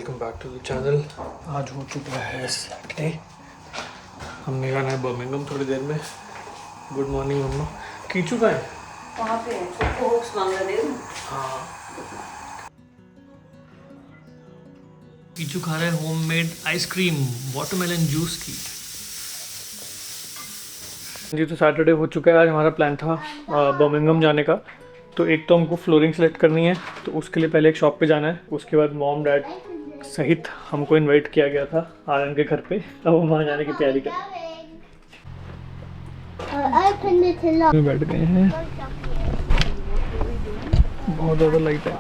Welcome back to the channel. आज हो चुका है सैटरडे, हमने जाना है बर्मिंघम थोड़ी देर में। गुड मॉर्निंग मम्मा। कीचू का है वहाँ पे होप्स मांगा दे। हाँ, कीचू खा रहे हैं होममेड आइसक्रीम वाटरमेलन जूस की। जी तो सैटरडे हो चुका है। आज हमारा प्लान था बर्मिंघम जाने का। तो एक तो हमको फ्लोरिंग सेलेक्ट करनी है, तो उसके लिए पहले एक शॉप पे जाना है। उसके बाद मॉम डैड सहित हमको इनवाइट किया गया था आर्यन के घर पे। अब हम वहाँ जाने की तैयारी कर बैठ गए हैं। बहुत ज़्यादा लाइट है,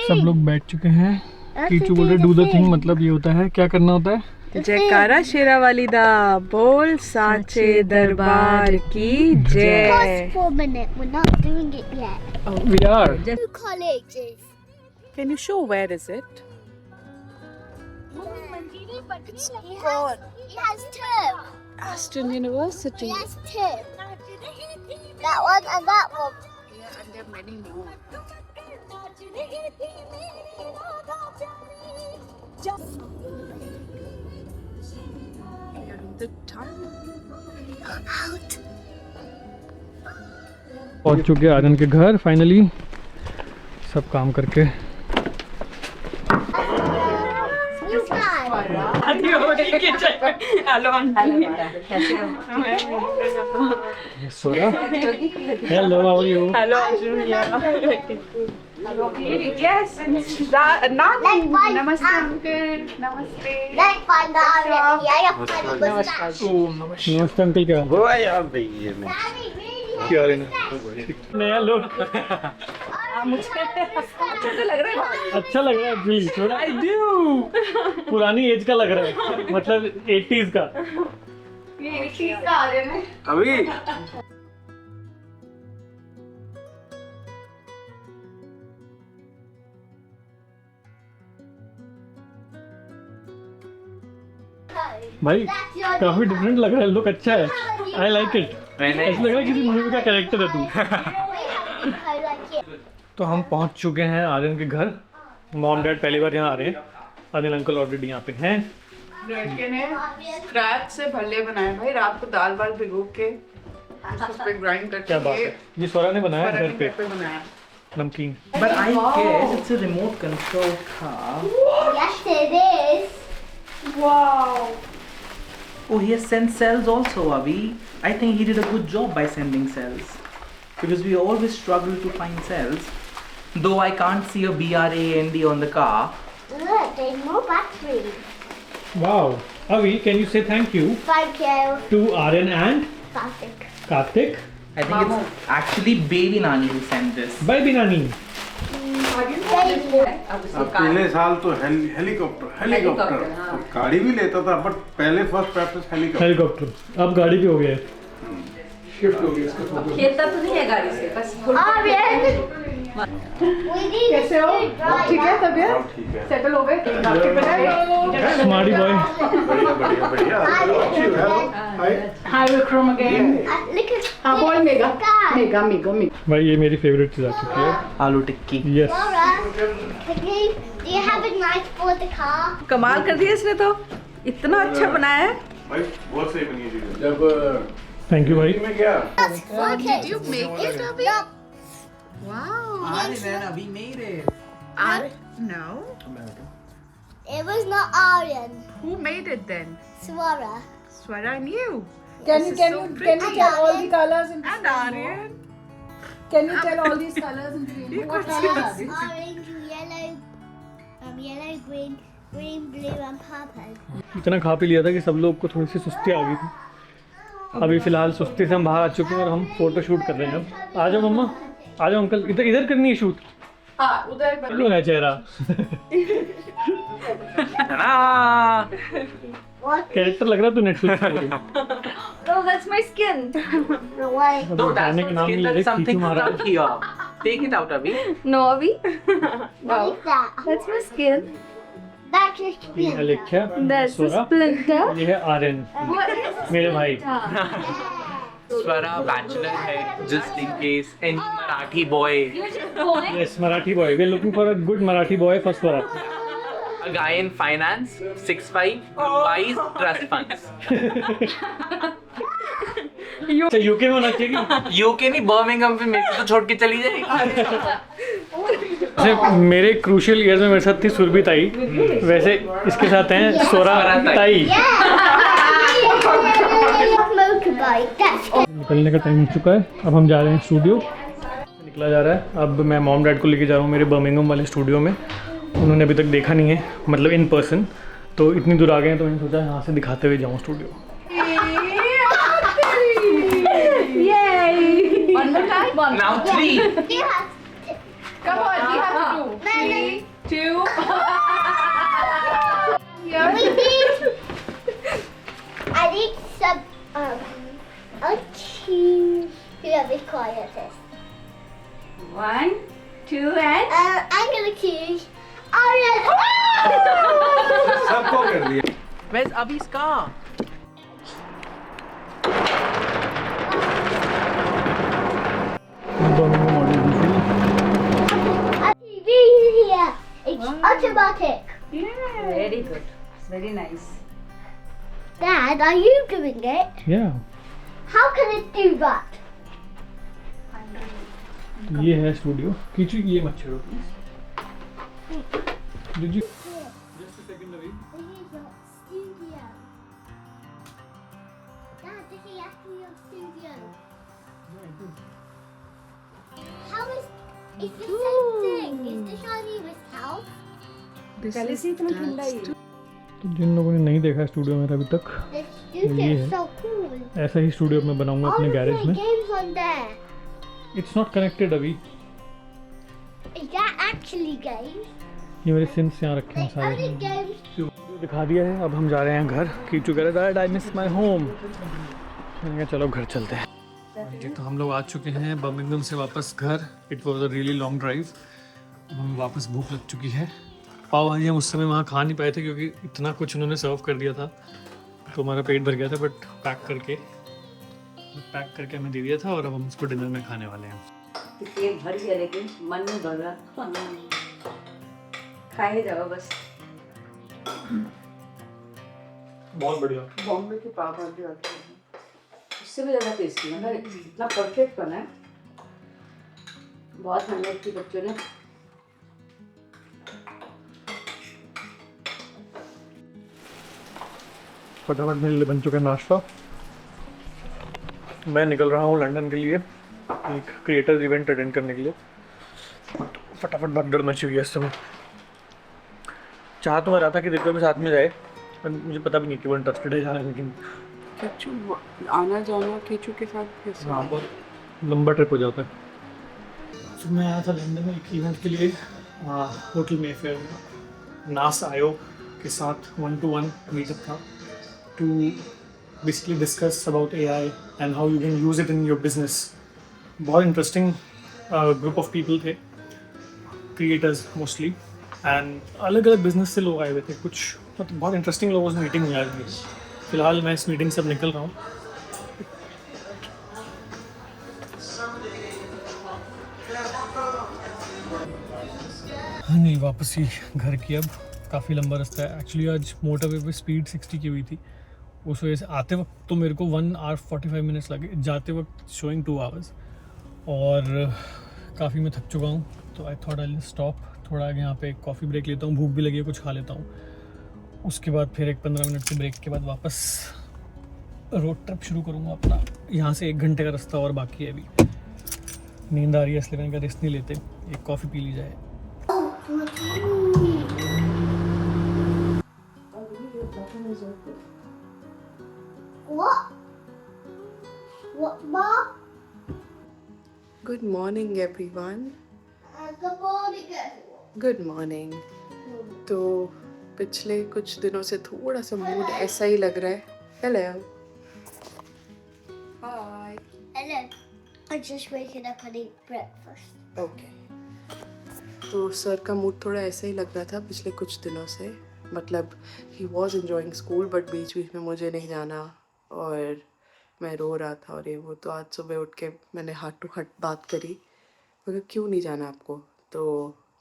सब लोग बैठ चुके हैं। कीचू बोल रहे डू द थिंग, मतलब ये होता है, क्या करना होता है? जयकारा शेरावाली दा बोल साचे दरबार की जय। Pause for a minute. We're not doing it yet. We are. Two colleges. Can you show where is it? It's gone. It has two. Aston University. It has two. That one and that one. Yeah, and there are many more. The time. Out. पहुंच चुके हैं आर्यन के घर finally, सब काम करके। You guys. सोरा, hello, how are you? Hello, Julia. Yes, Let's find Namaste, out. uncle. Namaste. Let's find out. Yeah, find the statue. नमस्ते अंकल, क्या वो यार भैया ने Daddy, really? क्या रहे नया लुक अच्छा लग रहा है। अच्छा लग रहा है जी, थोड़ा पुरानी एज का लग रहा है, मतलब 80s का। ये चीज आ रहे हैं। अभी भाई That's your काफी डिफरेंट लग रहा है, लुक अच्छा है, आई लाइक इट। ऐसा लग रहा है किसी मूवी का कैरेक्टर है तू। I like it. तो हम पहुंच चुके हैं आर्यन के घर। मॉम डैड पहली बार यहाँ आ रहे हैं, अनिल अंकल ऑलरेडी यहाँ पे हैं। लड़के ने स्क्रैच से भल्ले बनाए भाई, रात को दाल वाल भिगो के उस पे ग्राइंड करके। क्या बात है, ये सोरा ने बनाया फरहन घर ने पे घर पे बनाया। नमकीन। but I guess it's a remote control car. Yes, it is. Wow. Oh, he has sent cells also, Avi. I think he did a good job by sending cells because we always struggle to find cells. Though I can't see a BRAND on the car. Look, there's more battery. Wow, Avi, can you say thank you Thank you. to Aryan and Plastic. Karthik? I think it's actually Baby Nani who sent this. Bye Binani। अब पिछले साल तो helicopter हाँ। गाड़ी भी लेता था, but पहले फर्स्ट प्रेफरेंस हेलीकॉप्टर। हेलीकॉप्टर अब गाड़ी पे हो गया है। खेलता तो नहीं है गाड़ी से, बस कैसे हो? ठीक है, तबियत हाँ, ठीक है, सेटल हो गए। Smarty boy. बढ़िया बढ़िया बढ़िया। हाय विक्रम अगेन। Look at हाँ बोल mega guy. Mega mega mega. भाई ये मेरी फेवरेट चीज आ चुकी है। Aloo tikki. Yes, Laura, do you have a knife for the car? कमाल कर दिया इसने तो, इतना अच्छा बनाया है। भाई बहुत सही बनी है चीज़। जब थैंक यू भाई। में गया Okay. Did you make it, Abhi? Wow. We made it. No. It was not Aryan. Who made it then? Swara. Swara knew. Can you tell all the colors in And Aryan. Can you tell all these colors in the rainbow? What colors are they? Orange, yellow, green, blue, and purple. इतना खा P लिया था कि सब लोग को थोड़ी सी सुस्ती आ गई थी। अभी फिलहाल सुस्ती से हम बाहर आ चुके हैं और हम फोटो शूट कर रहे हैं। अब आ जाओ मम्मा, आ जाओ अंकल, इधर इधर करनी है शूट। हाँ उधर लो है चेहरा। कैरेक्टर लग रहा है तू नेटफ्लिक्स पे। Oh, that's my skin. No way. No, that's खाने का not नाम skin. नहीं ले That रहे, is something खींचू मारा। stuck here. Take it out, Abhi. No, Abhi. What is that? That's my skin. That's a ये spin. अलेख्या, That's a Zorah, splinter. ये है आर्यन, What is मेरे भाई। स्वरा बैचलर है, just in case any Marathi boy, Yes, Marathi boy. We're looking for a good Marathi boy for Swara. a guy in finance, 6'5", blue eyes, trust funds. अच्छा UK में होना चाहिए। UK नहीं, Birmingham पे मेरे को तो छोड़ के चली जाएगी। जैसे मेरे क्रूशियल ईयर्स में मेरे साथ थी सुरभि ताई, वैसे इसके साथ हैं स्वरा ताई। Motorbike. That's good. निकलने का टाइम हो चुका है, अब हम जा रहे हैं स्टूडियो। निकला जा रहा है, अब मैं मॉम डैड को लेके जा रहा हूँ मेरे बर्मिंघम वाले स्टूडियो में। उन्होंने अभी तक देखा नहीं है, मतलब इन पर्सन, तो इतनी दूर आ गए हैं तो मैंने सोचा यहाँ से दिखाते हुए जाऊँ studio. One more time. Now 3. You have Come on, we have to do. 3, 2. Yeah. we need. I need some. I'll choose. Yeah, be quiet. 1, 2, and I'm gonna choose. Orange. सबको कर दिया। Where's Abhi's car? TV here. It's automatic. very good. It's very nice. Dad, are you doing it? Yeah. How can it do that? ये है studio. Kichu ये मत छेड़ो please. Did you? Just a second, Ravi. This is your studio. Dad, this is actually your studio. How is it's the same thing? Is the shiny with house? पहले से इतना ठंडा ही है। तो जिन लोगों ने नहीं देखा स्टूडियो मेरा अभी तक, The studio Yeah. is so cool. ऐसा ही स्टूडियो मैं बनाऊंगा अपने Oh, गैरेज play में। games on there. It's not connected अभी, Is that actually games? ये मेरे सिंस यहाँ रखे हैं Like only सारे। games. दिखा दिया है, अब हम जा रहे हैं घर। कीचू कह रहा है आई मिस माई होम। मैंने कहा चलो घर चलते हैं। जी तो हम लोग आ चुके हैं बर्मिंघम से वापस घर। It was a really long drive. हमें वापस भूख लग चुकी है। पाव भाजी हम उस समय वहाँ खा नहीं पाए थे क्योंकि इतना कुछ उन्होंने सर्व कर दिया था, तो हमारा पेट भर गया था। बट पैक करके हमें दे दिया था और अब हम उसको डिनर में खाने वाले हैं। पेट भर गया लेकिन मन में भर रहा। खाए जाओ बस। बहुत बढ़िया। बॉम्बे के पाव भाजी आते हैं। इससे भी ज़्यादा टेस्टी है, मतलब इतना परफेक्ट बना है। बहुत मेहनत की बच्चों ने। फटाफट मेरे लिए बन चुका है नाश्ता। मैं निकल रहा हूँ लंदन के लिए एक क्रिएटर्स इवेंट अटेंड करने के लिए। फटाफट भगदड़ मची हुई है इस समय। चाह तो मैं रहा था कि दिव्या भी साथ में जाए, पर मुझे पता भी नहीं कि वो इंटरेस्टेड है जाने, लेकिन केचू आना जाना केचू के साथ कैसे? हाँ बहुत लंबा ट्रिप हो जाता है। तो मैं आया था लंदन में एक इवेंट के लिए, होटल मेफेयर में नास आयोग के साथ 1-to-1 मीटअप था to basically discuss about AI and how you can use it in your business. बहुत इंटरेस्टिंग ग्रुप ऑफ पीपल थे, क्रिएटर्स मोस्टली, एंड अलग अलग बिजनेस से लोग आए हुए थे। कुछ मतलब बहुत इंटरेस्टिंग लोगों से मीटिंग हुई आज मेरी। फिलहाल मैं इस मीटिंग से अब निकल रहा हूँ। हाँ नहीं, वापस ही घर की। अब काफ़ी लंबा रास्ता है। एक्चुअली आज मोटरवे पे स्पीड 60 की हुई थी, उस वजह से आते वक्त तो मेरे को 1 hour 45 minutes लगे, जाते वक्त शोइंग 2 hours। और काफ़ी मैं थक चुका हूँ, तो आई थॉट आई स्टॉप, थोड़ा आगे यहाँ पे कॉफ़ी ब्रेक लेता हूँ, भूख भी लगी है, कुछ खा लेता हूँ। उसके बाद फिर एक 15 मिनट के ब्रेक के बाद वापस रोड ट्रिप शुरू करूँगा अपना। यहाँ से 1 घंटे का रास्ता और बाकी है। अभी नींद आ रही है इसलिए मैंने कहा रेस्ट नहीं लेते, एक कॉफ़ी पी ली जाए। What? What, Mom? Good morning everyone. Good morning, everyone. Good morning. तो पिछले कुछ दिनों से थोड़ा सा मूड ऐसा ही लग रहा है। Hello hi. Hello. I'm just waking up and eat breakfast. Okay, तो सर का मूड थोड़ा ऐसा ही लग रहा था पिछले कुछ दिनों से। मतलब ही वॉज एंजॉइंग स्कूल बट बीच बीच में मुझे नहीं जाना, और मैं रो रहा था और ये वो, तो आज सुबह उठ के मैंने हार्ट टू हार्ट बात करी। मैं क्यों नहीं जाना आपको, तो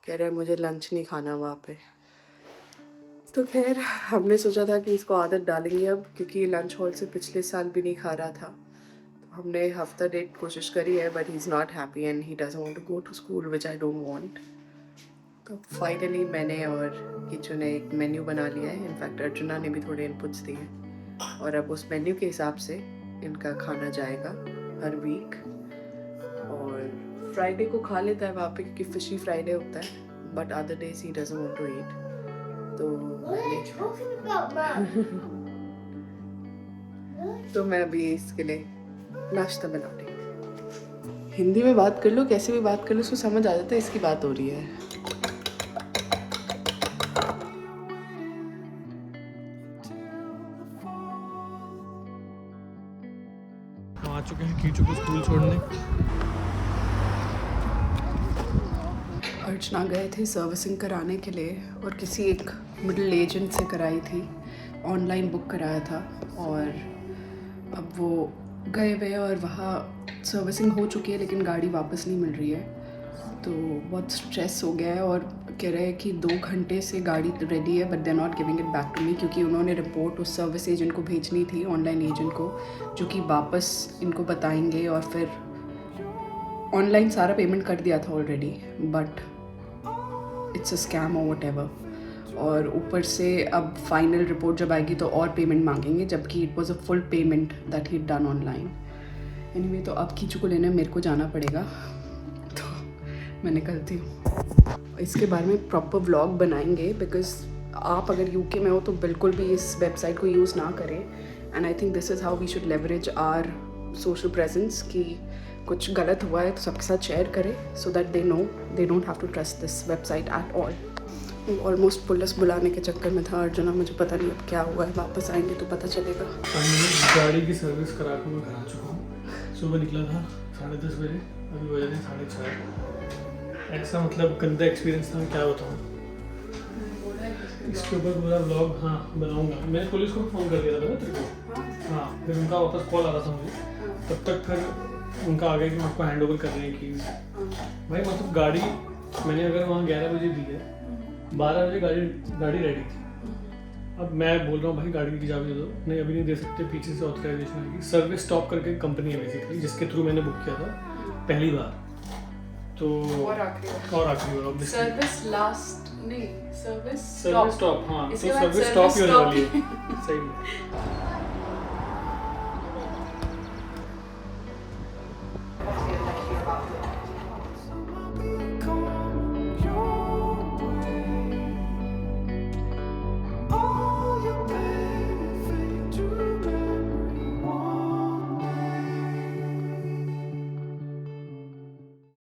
कह रहे मुझे लंच नहीं खाना वहाँ पे। तो खैर हमने सोचा था कि इसको आदत डालेंगे अब, क्योंकि लंच हॉल से पिछले साल भी नहीं खा रहा था। तो हमने हफ्ता डेट कोशिश करी है, but he is not happy and he doesn't want to go to school, which I don't want. तो फाइनली मैंने और किचू ने एक मेन्यू बना लिया है। इनफैक्ट अर्जुना ने भी थोड़े इनपुट्स दिए हैं, और अब उस मेन्यू के हिसाब से इनका खाना जाएगा हर वीक। और फ्राइडे को खा लेता है वहाँ पे, क्योंकि फिशी फ्राइडे होता है, but other days he doesn't want to eat. तो Talking about Mom. तो मैं अभी इसके लिए नाश्ता बना रही हूँ। हिंदी में बात कर लो, कैसे भी बात कर लो, उसको समझ आ जाता है इसकी बात हो रही है। हम आ चुके हैं कीचू को स्कूल छोड़ने। अर्चना गए थे सर्विसिंग कराने के लिए, और किसी एक मिडिल एजेंट से कराई थी, ऑनलाइन बुक कराया था। और अब वो गए हुए और वहाँ सर्विसिंग हो चुकी है, लेकिन गाड़ी वापस नहीं मिल रही है। तो बहुत स्ट्रेस हो गया है, और कह रहे हैं कि 2 घंटे से गाड़ी रेडी है, but they not giving it back to me, क्योंकि उन्होंने रिपोर्ट उस सर्विस एजेंट को भेजनी थी, ऑनलाइन एजेंट को, जो कि वापस इनको बताएंगे। और फिर ऑनलाइन सारा पेमेंट कर दिया था already, but it's a scam और वट एवर। और ऊपर से अब फाइनल रिपोर्ट जब आएगी तो और पेमेंट मांगेंगे, जबकि it was a full payment that he done online. Anyway, तो अब कीचू को लेने मेरे को जाना पड़ेगा, तो मैं निकलती हूँ। इसके बारे में प्रॉपर व्लॉग बनाएंगे, बिकॉज आप अगर यूके में हो तो बिल्कुल भी इस वेबसाइट को यूज़ ना करें। And I think this is how we should leverage our social presence, कि कुछ गलत हुआ है तो सबके साथ शेयर करें, so that they know they don't have to trust this website at all. Almost police बुलाने के चक्कर में था अर्जुना, मुझे पता नहीं अब क्या हुआ है, वापस आएंगे तो पता चलेगा। गाड़ी की सर्विस करा के मैं घर आ चुका हूँ। सुबह निकला था 10:30 बजे, अभी बजे थे 4:30। ऐसा मतलब गंदा एक्सपीरियंस था, मैं क्या बताऊँ। इसके ऊपर पूरा ब्लॉग हाँ बनाऊँगा। मैंने पुलिस को फ़ोन कर दिया था तेरे को। हाँ, फिर उनका वापस कॉल आ रहा था मुझे, तब तक फिर उनका आ गया कि मैं आपको हैंड ओवर कर रहे हैं कीज़। भाई मतलब गाड़ी मैंने अगर वहाँ 11 बजे दी है, 12 बजे गाड़ी रेडी थी। अब मैं बोल रहा हूँ भाई गाड़ी की चाबी दे दो, नहीं अभी नहीं दे सकते, पीछे से ऑथराइजेशन आएगी। सर्विस स्टॉप करके कंपनी है बेसिकली, जिसके थ्रू मैंने बुक किया था पहली बार। तो और आखिरी बार सर्विस लास्ट नहीं, सर्विस स्टॉप। हाँ, तो सर्विस स्टॉप ही होने वाली है सही में।